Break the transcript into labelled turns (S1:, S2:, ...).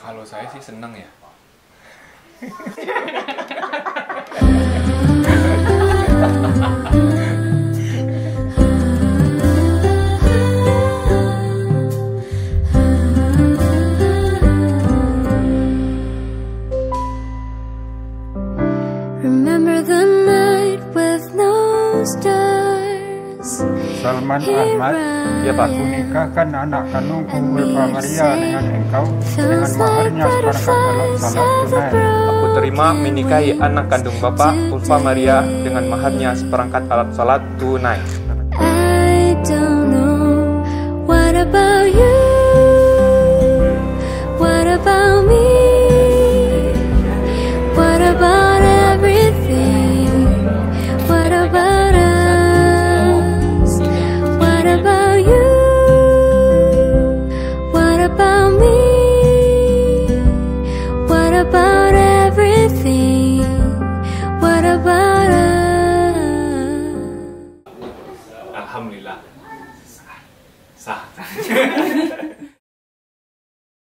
S1: Kalau saya sih seneng ya.
S2: Remember the night with no stars.
S3: Salman Ahmad,
S1: Ya Pak.
S3: aku nikahkan anak kandungku Ulfa Maria dengan engkau dengan maharnya seperangkat alat salat tunai.
S1: Aku terima menikahi anak kandung Bapak Ulfa Maria dengan maharnya seperangkat alat salat tunai.
S2: I don't know. What about you? What about me? What about everything? What about us? What about you? What about me? What about everything? What about us?
S1: Alhamdulillah. Sah.